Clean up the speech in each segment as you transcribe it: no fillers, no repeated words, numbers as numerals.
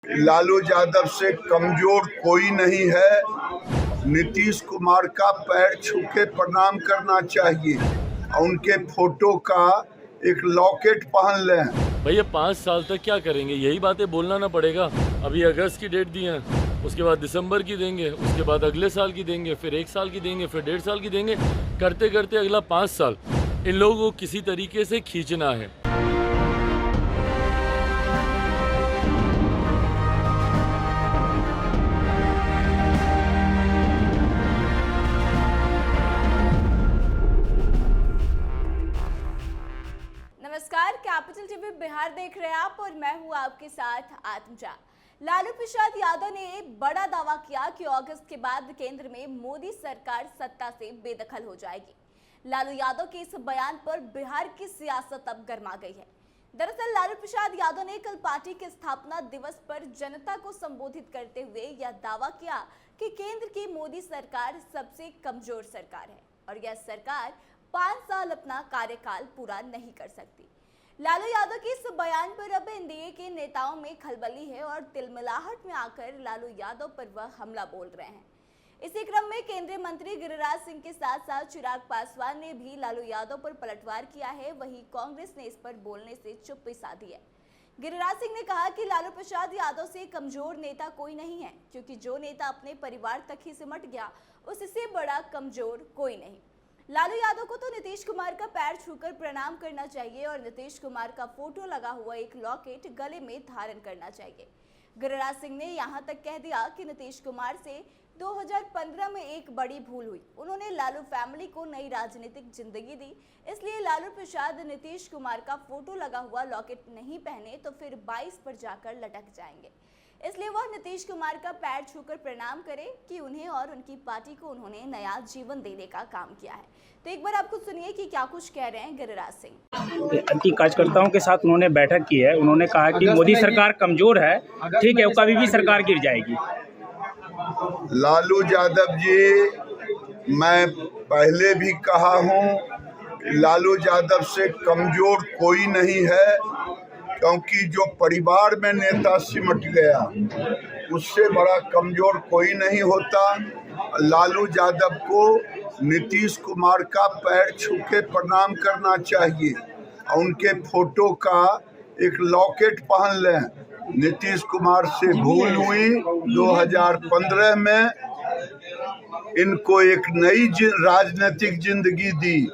लालू यादव से कमजोर कोई नहीं है। नीतीश कुमार का पैर छू के प्रणाम करना चाहिए और उनके फोटो का एक लॉकेट पहन लें। भैया 5 साल तक क्या करेंगे? यही बातें बोलना ना पड़ेगा। अभी अगस्त की डेट दी है, उसके बाद दिसंबर की देंगे, उसके बाद अगले साल की देंगे, फिर 1 साल की देंगे, फिर 1.5 साल की देंगे। करते करते अगला 5 साल इन लोगों को किसी तरीके से खींचना है। नमस्कार, कैपिटल टीवी बिहार देख रहे हैं आप और मैं हूं आपके साथ आत्मजा। लालू प्रसाद यादव ने बड़ा दावा किया कि अगस्त के बाद केंद्र में मोदी सरकार सत्ता से बेदखल हो जाएगी। लालू यादव के इस बयान पर बिहार की सियासत अब गर्मा गई है। दरअसल लालू प्रसाद यादव ने कल पार्टी के स्थापना दिवस पर जनता को संबोधित करते हुए यह दावा किया कि केंद्र की मोदी सरकार सबसे कमजोर सरकार है और यह सरकार 5 साल अपना कार्यकाल पूरा नहीं कर सकती। लालू यादव के इस बयान पर अब एनडीए के नेताओं में खलबली है और तिलमिलाहट में आकर लालू यादव पर वह हमला बोल रहे हैं। इसी क्रम में केंद्रीय मंत्री गिरिराज सिंह के साथ साथ चिराग पासवान ने भी लालू यादव पर पलटवार किया है। वहीं कांग्रेस ने इस पर बोलने से चुप्पी साधी है। गिरिराज सिंह ने कहा कि लालू प्रसाद यादव से कमजोर नेता कोई नहीं है, क्योंकि जो नेता अपने परिवार तक ही सिमट गया उससे बड़ा कमजोर कोई नहीं। लालू यादव को तो नीतीश कुमार का पैर छूकर प्रणाम करना चाहिए और नीतीश कुमार का फोटो लगा हुआ एक लॉकेट गले में धारण करना चाहिए। गिरिराज सिंह ने यहां तक कह दिया कि नीतीश कुमार से 2015 में एक बड़ी भूल हुई। उन्होंने लालू फैमिली को नई राजनीतिक जिंदगी दी, इसलिए लालू प्रसाद नीतीश कुमार का फोटो लगा हुआ लॉकेट नहीं पहने तो फिर 22 पर जाकर लटक जाएंगे। इसलिए वह नीतीश कुमार का पैर छूकर प्रणाम करे कि उन्हें और उनकी पार्टी को उन्होंने नया जीवन देने का काम किया है। तो एक बार आप खुद सुनिए कि क्या कुछ कह रहे हैं गिरिराज सिंह। की कार्यकर्ताओं के साथ उन्होंने बैठक की है। उन्होंने कहा कि मोदी सरकार कमजोर है, ठीक है, कभी भी सरकार गिर जाएगी। लालू यादव जी, मैं पहले भी कहा हूं, लालू यादव से कमजोर कोई नहीं है, क्योंकि जो परिवार में नेता सिमट गया उससे बड़ा कमजोर कोई नहीं होता। लालू यादव को नीतीश कुमार का पैर छू के प्रणाम करना चाहिए और उनके फोटो का एक लॉकेट पहन लें। नीतीश कुमार से भूल हुई 2015 में, इनको एक नई राजनीतिक जिंदगी दी,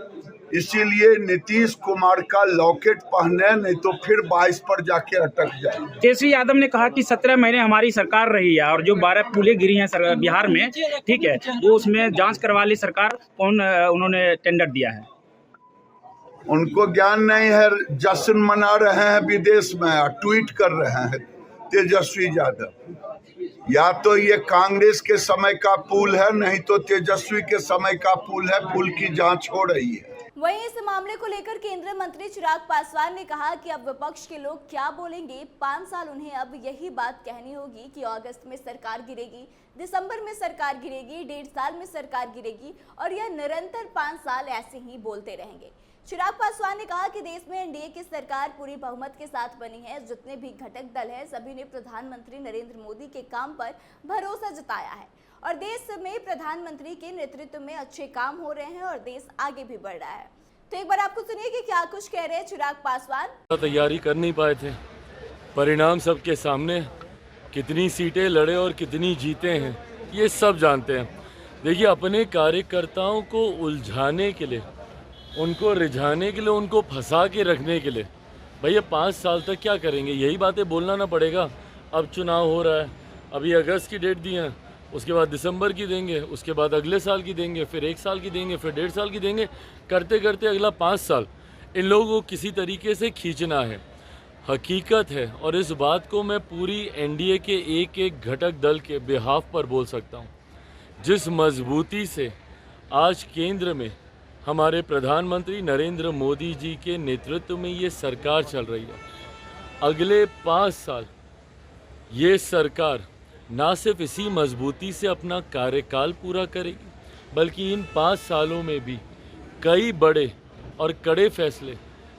इसीलिए नीतीश कुमार का लॉकेट पहने, नहीं तो फिर 22 पर जाके अटक जाए। तेजस्वी यादव ने कहा कि 17 महीने हमारी सरकार रही है और जो 12 पुलें गिरी हैं बिहार में, ठीक है, वो उसमें जांच करवा ली सरकार, कौन उन्होंने टेंडर दिया है। उनको ज्ञान नहीं है, जश्न मना रहे हैं विदेश में और ट्वीट कर रहे हैं तेजस्वी यादव। या तो ये कांग्रेस के समय का पुल है, नहीं तो तेजस्वी के समय का पुल है। पुल की जांच हो रही है। वहीं इस मामले को लेकर केंद्रीय मंत्री चिराग पासवान ने कहा कि अब विपक्ष के लोग क्या बोलेंगे, 5 साल उन्हें अब यही बात कहनी होगी कि अगस्त में सरकार गिरेगी, दिसंबर में सरकार गिरेगी, 1.5 साल में सरकार गिरेगी और यह निरंतर 5 साल ऐसे ही बोलते रहेंगे। चिराग पासवान ने कहा कि देश में एनडीए की सरकार पूरी बहुमत के साथ बनी है। जितने भी घटक दल हैं सभी ने प्रधानमंत्री नरेंद्र मोदी के काम पर भरोसा जताया है और देश में प्रधानमंत्री के नेतृत्व में अच्छे काम हो रहे हैं और देश आगे भी बढ़ रहा है। तो एक बार आपको सुनिए कि क्या कुछ कह रहे हैं चिराग पासवान। तैयारी कर नहीं पाए थे, परिणाम सबके सामने, कितनी सीटें लड़े और कितनी जीते हैं ये सब जानते हैं। देखिए, अपने कार्यकर्ताओं को उलझाने के लिए, उनको रिझाने के लिए, उनको फंसा के रखने के लिए भैया 5 साल तक क्या करेंगे? यही बातें बोलना ना पड़ेगा। अब चुनाव हो रहा है, अभी अगस्त की डेट दी है, उसके बाद दिसंबर की देंगे, उसके बाद अगले साल की देंगे, फिर 1 साल की देंगे, फिर 1.5 साल की देंगे। करते करते अगला 5 साल इन लोगों को किसी तरीके से खींचना है। हकीकत है और इस बात को मैं पूरी एनडीए के एक एक घटक दल के बिहाफ पर बोल सकता हूँ। जिस मजबूती से आज केंद्र में हमारे प्रधानमंत्री नरेंद्र मोदी जी के नेतृत्व में ये सरकार चल रही है, अगले 5 साल ये सरकार ना सिर्फ इसी मजबूती से अपना कार्यकाल पूरा करेगी, बल्कि इन 5 सालों में भी कई बड़े और कड़े फैसले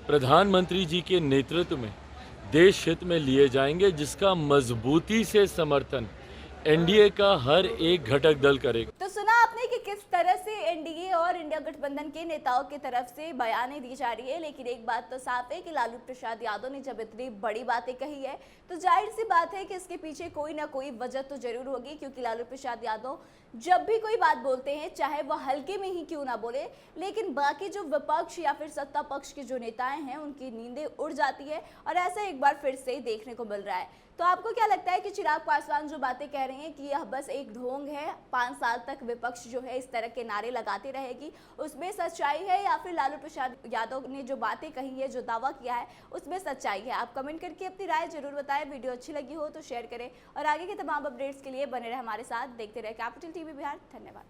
प्रधानमंत्री जी के नेतृत्व में देश हित में लिए जाएंगे, जिसका मजबूती से समर्थन एनडीए का हर एक घटक दल करेगा। तो सुना आपने कि किस तरह से एनडीए और इंडिया गठबंधन के नेताओं की तरफ से बयानें दी जा रही है, लेकिन एक बात तो साफ है कि लालू प्रसाद यादव ने जब इतनी बड़ी बातें कही है तो जाहिर सी बात है कि इसके पीछे कोई ना कोई वजह तो जरूर होगी, क्योंकि लालू प्रसाद यादव जब भी कोई बात बोलते हैं, चाहे वह हल्के में ही क्यों ना बोले, लेकिन बाकी जो विपक्ष या फिर सत्ता पक्ष के जो नेताएं हैं उनकी नींदें उड़ जाती है, और ऐसा एक बार फिर से देखने को मिल रहा है। तो आपको क्या लगता है कि चिराग पासवान जो बातें कह रहे हैं कि यह बस एक ढोंग है, 5 साल तक विपक्ष जो है इस तरह के नारे लगाते रहेगी, उसमें सच्चाई है, या फिर लालू प्रसाद यादव ने जो बातें कही है, जो दावा किया है, उसमें सच्चाई है? आप कमेंट करके अपनी राय जरूर बताएं। वीडियो अच्छी लगी हो तो शेयर करें, और आगे के तमाम अपडेट्स के लिए बने रहे हमारे साथ, देखते रहे कैपिटल टीवी बिहार। धन्यवाद।